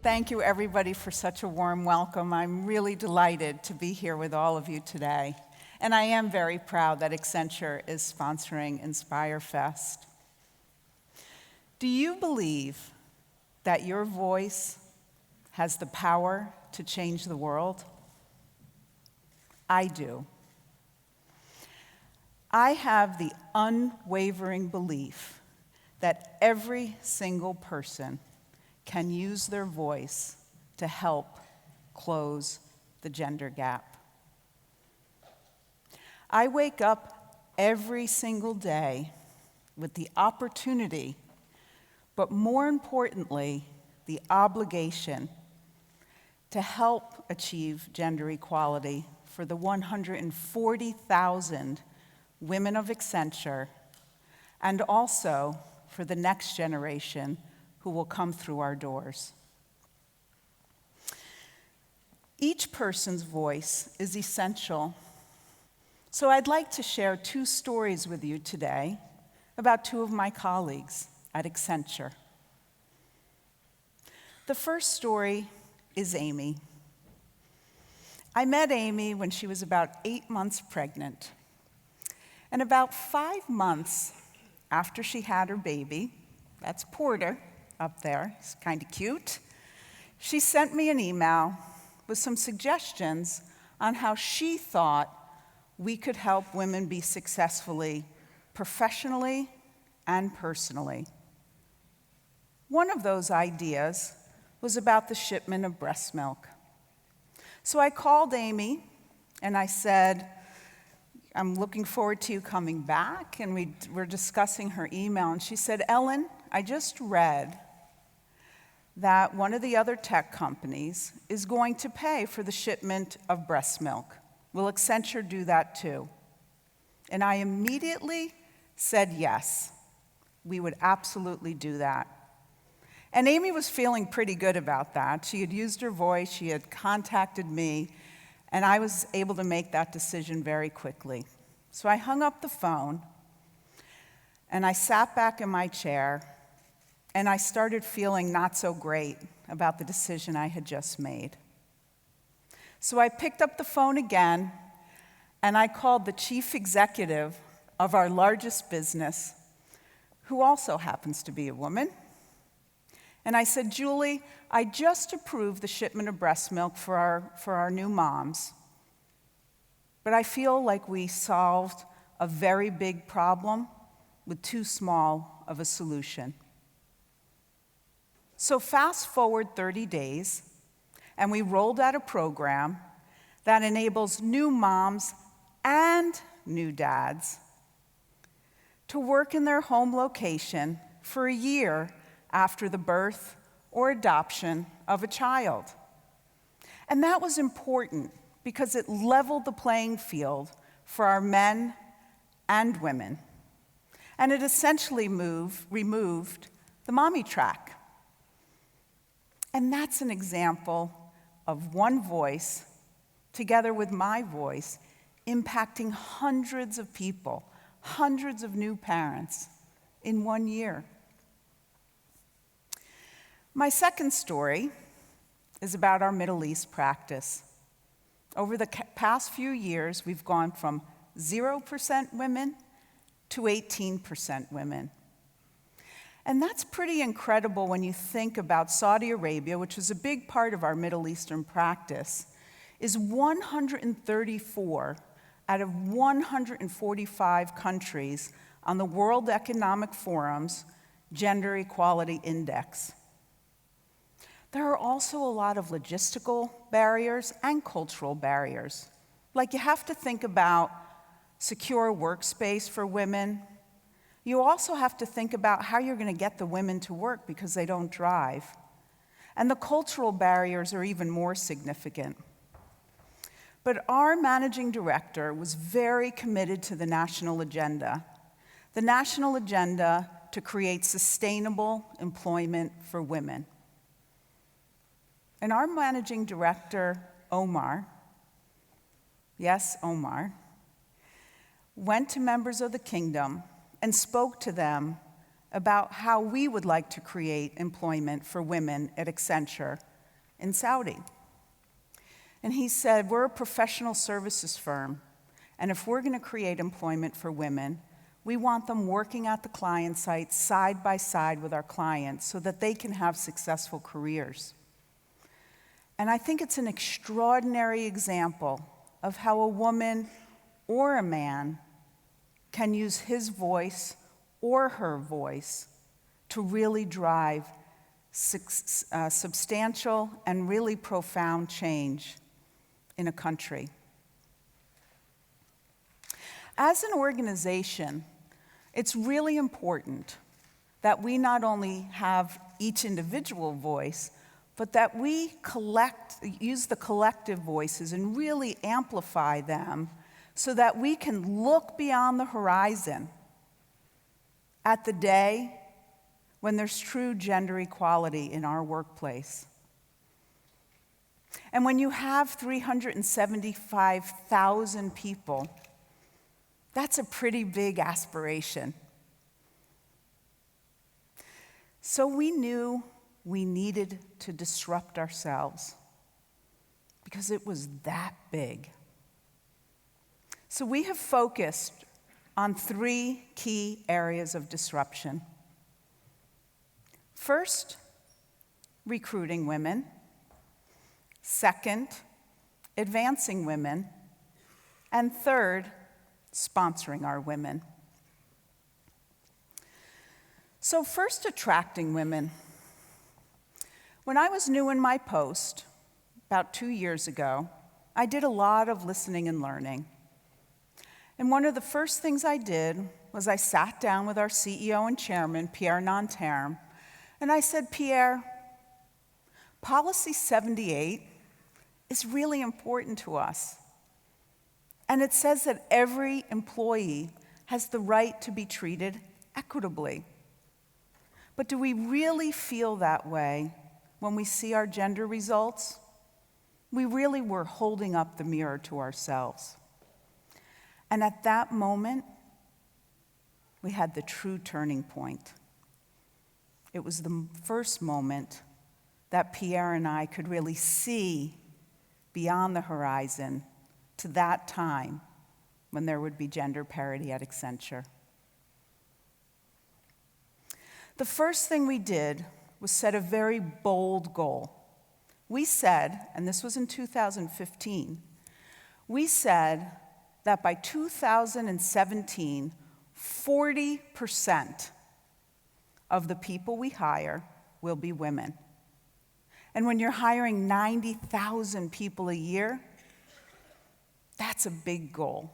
Thank you, everybody, for such a warm welcome. I'm really delighted to be here with all of you today. And I am very proud that Accenture is sponsoring Inspirefest. Do you believe that your voice has the power to change the world? I do. I have the unwavering belief that every single person can use their voice to help close the gender gap. I wake up every single day with the opportunity, but more importantly, the obligation to help achieve gender equality for the 140,000 women of Accenture, and also for the next generation who will come through our doors. Each person's voice is essential. So I'd like to share two stories with you today about two of my colleagues at Accenture. The first story is Amy. I met Amy when she was about 8 months pregnant. And about 5 months after she had her baby, that's Porter up there, he's kind of cute, she sent me an email with some suggestions on how she thought we could help women be successfully, professionally and personally. One of those ideas was about the shipment of breast milk. So I called Amy and I said, I'm looking forward to you coming back, and we were discussing her email, and she said, Ellen, I just read that one of the other tech companies is going to pay for the shipment of breast milk. Will Accenture do that too? And I immediately said yes, we would absolutely do that. And Amy was feeling pretty good about that. She had used her voice, she had contacted me, and I was able to make that decision very quickly. So I hung up the phone, and I sat back in my chair, and I started feeling not so great about the decision I had just made. So I picked up the phone again, and I called the chief executive of our largest business, who also happens to be a woman. And I said, Julie, I just approved the shipment of breast milk for our new moms, but I feel like we solved a very big problem with too small of a solution. So fast forward 30 days, and we rolled out a program that enables new moms and new dads to work in their home location for a year after the birth or adoption of a child. And that was important because it leveled the playing field for our men and women. And it essentially removed the mommy track. And that's an example of one voice, together with my voice, impacting hundreds of people, hundreds of new parents in 1 year. My second story is about our Middle East practice. Over the past few years, we've gone from 0% women to 18% women. And that's pretty incredible when you think about Saudi Arabia, which is a big part of our Middle Eastern practice, is 134 out of 145 countries on the World Economic Forum's Gender Equality Index. There are also a lot of logistical barriers and cultural barriers. Like, you have to think about secure workspace for women. You also have to think about how you're going to get the women to work because they don't drive. And the cultural barriers are even more significant. But our managing director was very committed to the national agenda to create sustainable employment for women. And our managing director, Omar, yes, Omar, went to members of the kingdom and spoke to them about how we would like to create employment for women at Accenture in Saudi. And he said, we're a professional services firm, and if we're going to create employment for women, we want them working at the client site side by side with our clients so that they can have successful careers. And I think it's an extraordinary example of how a woman or a man can use his voice or her voice to really drive substantial and really profound change in a country. As an organization, it's really important that we not only have each individual voice, but that we use the collective voices and really amplify them so that we can look beyond the horizon at the day when there's true gender equality in our workplace. And when you have 375,000 people, that's a pretty big aspiration. So we knew we needed to disrupt ourselves because it was that big. So we have focused on 3 key areas of disruption. First, recruiting women. Second, advancing women. And third, sponsoring our women. So first, attracting women. When I was new in my post, about 2 years ago, I did a lot of listening and learning. And one of the first things I did was I sat down with our CEO and chairman, Pierre Nanterme, and I said, Pierre, Policy 78 is really important to us. And it says that every employee has the right to be treated equitably. But do we really feel that way when we see our gender results? We really were holding up the mirror to ourselves. And at that moment, we had the true turning point. It was the first moment that Pierre and I could really see beyond the horizon to that time when there would be gender parity at Accenture. The first thing we did was set a very bold goal. We said, and this was in 2015, we said that by 2017, 40% of the people we hire will be women. And when you're hiring 90,000 people a year, that's a big goal.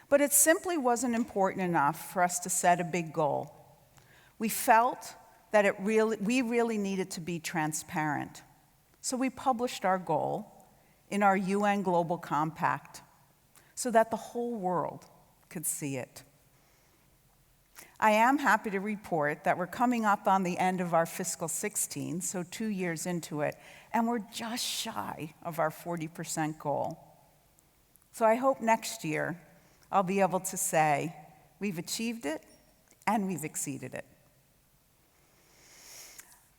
But it simply wasn't important enough for us to set a big goal. We felt that we really needed to be transparent. So we published our goal in our UN Global Compact so that the whole world could see it. I am happy to report that we're coming up on the end of our fiscal 16, so 2 years into it, and we're just shy of our 40% goal. So I hope next year I'll be able to say we've achieved it and we've exceeded it.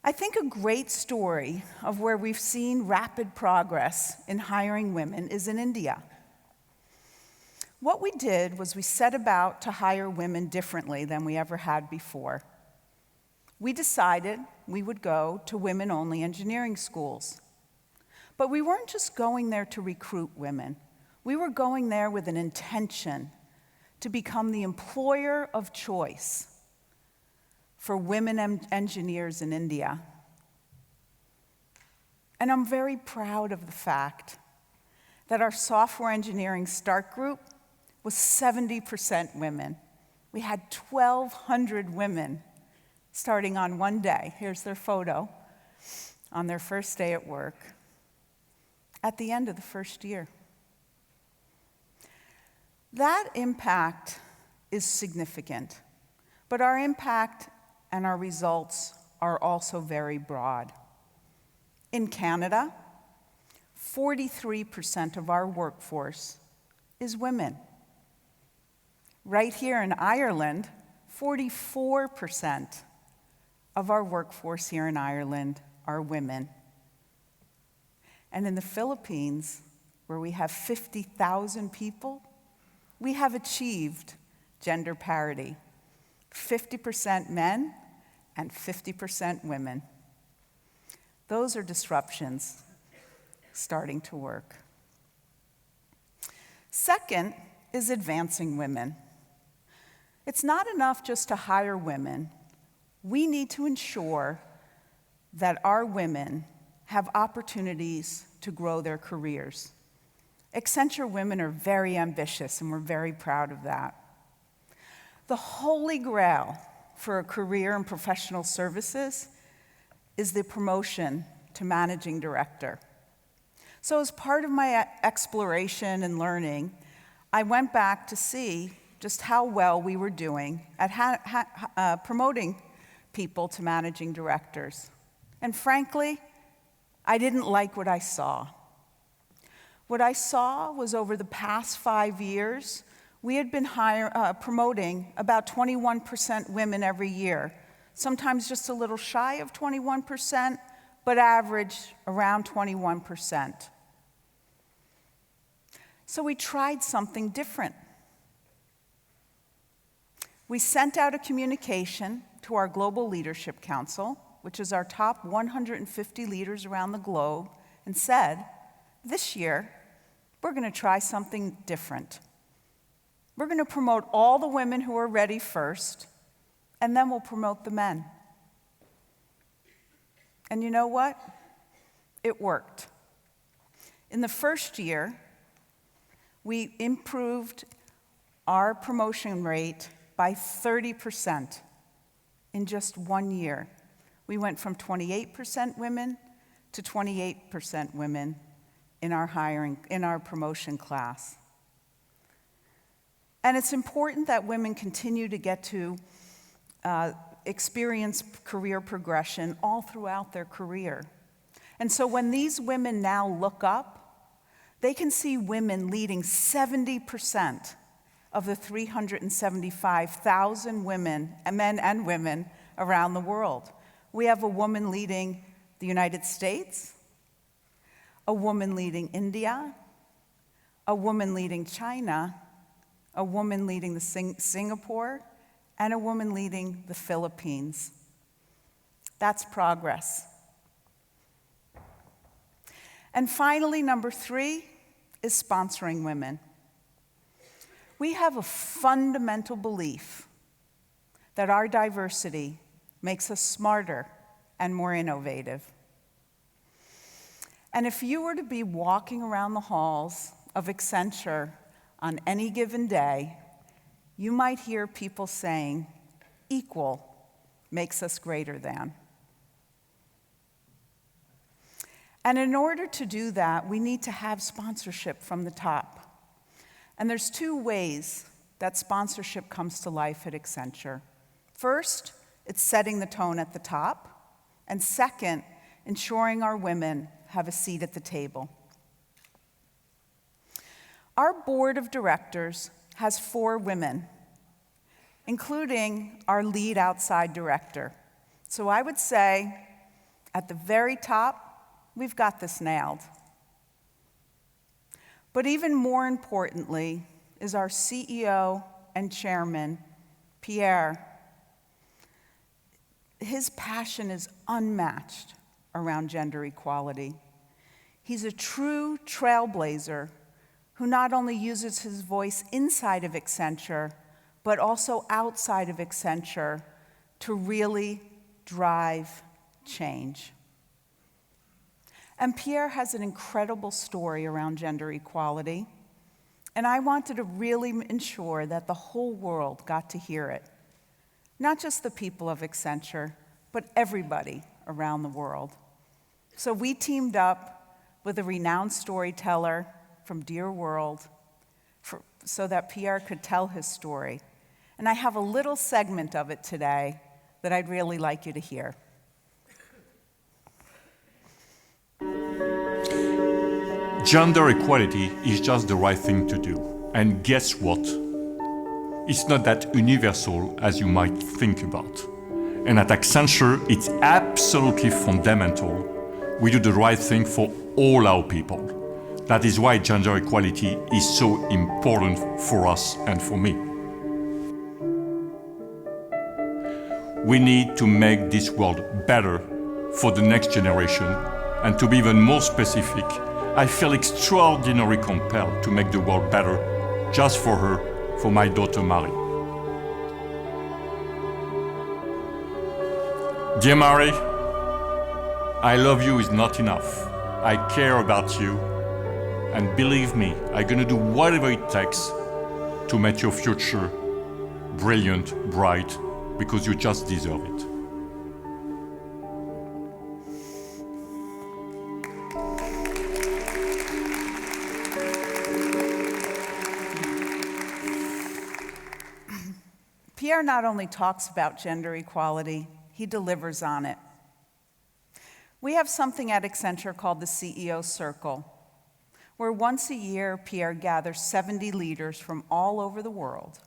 I think a great story of where we've seen rapid progress in hiring women is in India. What we did was we set about to hire women differently than we ever had before. We decided we would go to women-only engineering schools. But we weren't just going there to recruit women. We were going there with an intention to become the employer of choice for women engineers in India. And I'm very proud of the fact that our software engineering start group was 70% women. We had 1,200 women starting on one day. Here's their photo on their first day at work at the end of the first year. That impact is significant, but our impact and our results are also very broad. In Canada, 43% of our workforce is women. Right here in Ireland, 44% of our workforce here in Ireland are women. And in the Philippines, where we have 50,000 people, we have achieved gender parity, 50% men and 50% women. Those are disruptions starting to work. Second is advancing women. It's not enough just to hire women. We need to ensure that our women have opportunities to grow their careers. Accenture women are very ambitious, and we're very proud of that. The holy grail for a career in professional services is the promotion to managing director. So as part of my exploration and learning, I went back to see just how well we were doing at promoting people to managing directors. And frankly, I didn't like what I saw. What I saw was over the past 5 years, we had been promoting about 21% women every year, sometimes just a little shy of 21%, but average around 21%. So we tried something different. We sent out a communication to our Global Leadership Council, which is our top 150 leaders around the globe, and said, this year, we're going to try something different. We're going to promote all the women who are ready first, and then we'll promote the men. And you know what? It worked. In the first year, we improved our promotion rate by 30% in just 1 year. We went from 28% women to 28% women in our promotion class. And it's important that women continue to get to experience career progression all throughout their career. And so when these women now look up, they can see women leading 70% of the 375,000 women, men and women around the world. We have a woman leading the United States, a woman leading India, a woman leading China, a woman leading Singapore, and a woman leading the Philippines. That's progress. And finally, number 3 is sponsoring women. We have a fundamental belief that our diversity makes us smarter and more innovative. And if you were to be walking around the halls of Accenture on any given day, you might hear people saying, equal makes us greater than. And in order to do that, we need to have sponsorship from the top. And there's 2 ways that sponsorship comes to life at Accenture. First, it's setting the tone at the top. And second, ensuring our women have a seat at the table. Our board of directors has 4 women, including our lead outside director. So I would say, at the very top, we've got this nailed. But even more importantly is our CEO and chairman, Pierre. His passion is unmatched around gender equality. He's a true trailblazer who not only uses his voice inside of Accenture, but also outside of Accenture to really drive change. And Pierre has an incredible story around gender equality, and I wanted to really ensure that the whole world got to hear it. Not just the people of Accenture, but everybody around the world. So we teamed up with a renowned storyteller from Dear World so that Pierre could tell his story. And I have a little segment of it today that I'd really like you to hear. Gender equality is just the right thing to do. And guess what? It's not that universal as you might think about. And at Accenture, it's absolutely fundamental. We do the right thing for all our people. That is why gender equality is so important for us and for me. We need to make this world better for the next generation, and to be even more specific, I feel extraordinarily compelled to make the world better just for her, for my daughter Marie. Dear Marie, I love you is not enough. I care about you, and believe me, I'm gonna do whatever it takes to make your future brilliant, bright, because you just deserve it. Pierre not only talks about gender equality, he delivers on it. We have something at Accenture called the CEO Circle, where once a year Pierre gathers 70 leaders from all over the world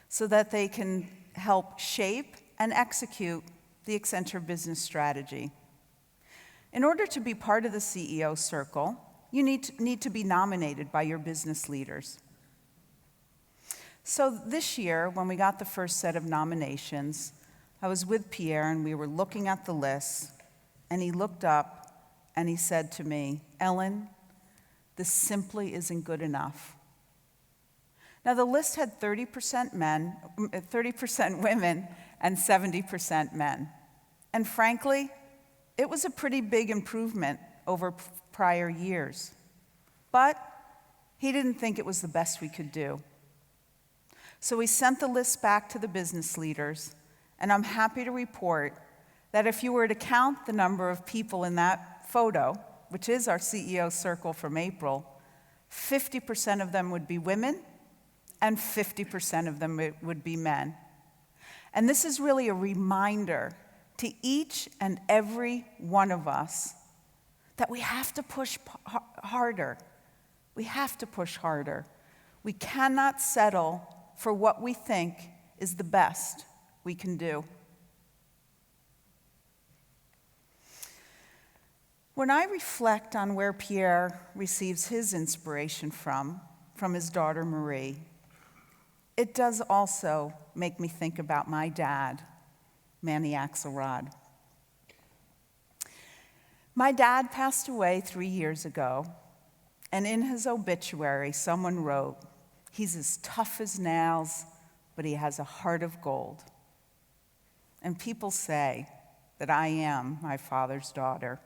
so that they can help shape and execute the Accenture business strategy. In order to be part of the CEO Circle, you need to be nominated by your business leaders. So this year, when we got the first set of nominations, I was with Pierre and we were looking at the list, and he looked up and he said to me, "Ellyn, this simply isn't good enough." Now the list had 30% women and 70% men. And frankly, it was a pretty big improvement over prior years. But he didn't think it was the best we could do. So we sent the list back to the business leaders, and I'm happy to report that if you were to count the number of people in that photo, which is our CEO Circle from April, 50% of them would be women, and 50% of them would be men. And this is really a reminder to each and every one of us that we have to push harder. We have to push harder. We cannot settle for what we think is the best we can do. When I reflect on where Pierre receives his inspiration from his daughter Marie, it does also make me think about my dad, Manny Axelrod. My dad passed away 3 years ago, and in his obituary, someone wrote, "He's as tough as nails, but he has a heart of gold." And people say that I am my father's daughter.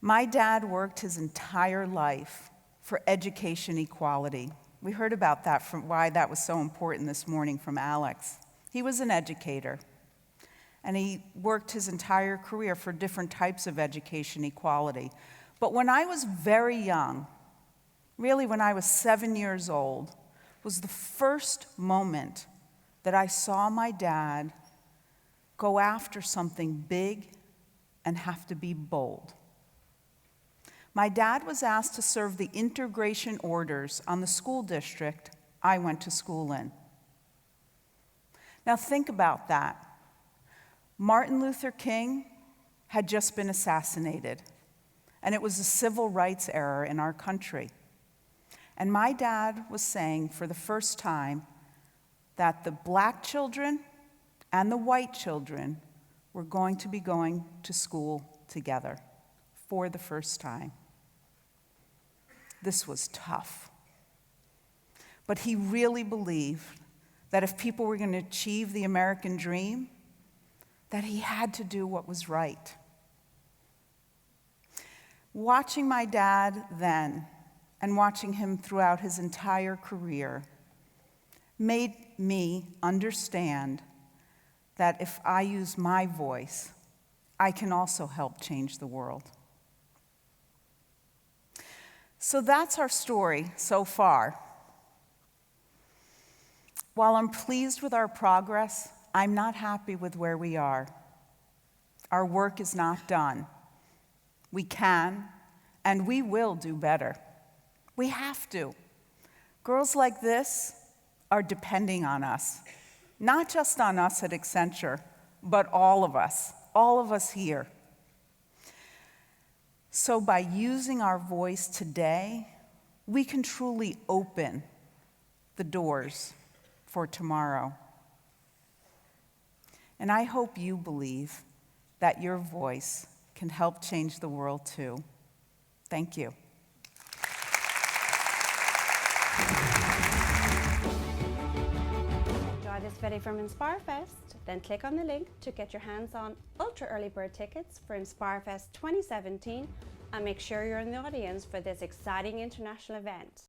My dad worked his entire life for education equality. We heard about that, from why that was so important this morning from Alex. He was an educator, and he worked his entire career for different types of education equality. But when I was very young, really when I was 7 years old, was the first moment that I saw my dad go after something big and have to be bold. My dad was asked to serve the integration orders on the school district I went to school in. Now think about that. Martin Luther King had just been assassinated, and it was a civil rights era in our country. And my dad was saying for the first time that the black children and the white children were going to be going to school together for the first time. This was tough. But he really believed that if people were going to achieve the American dream, that he had to do what was right. Watching my dad then, and watching him throughout his entire career, made me understand that if I use my voice, I can also help change the world. So that's our story so far. While I'm pleased with our progress, I'm not happy with where we are. Our work is not done. We can, and we will do better. We have to. Girls like this are depending on us, not just on us at Accenture, but all of us here. So by using our voice today, we can truly open the doors for tomorrow. And I hope you believe that your voice can help change the world too. Thank you. Enjoy this video from Inspirefest, then click on the link to get your hands on ultra early bird tickets for Inspirefest 2017 and make sure you're in the audience for this exciting international event.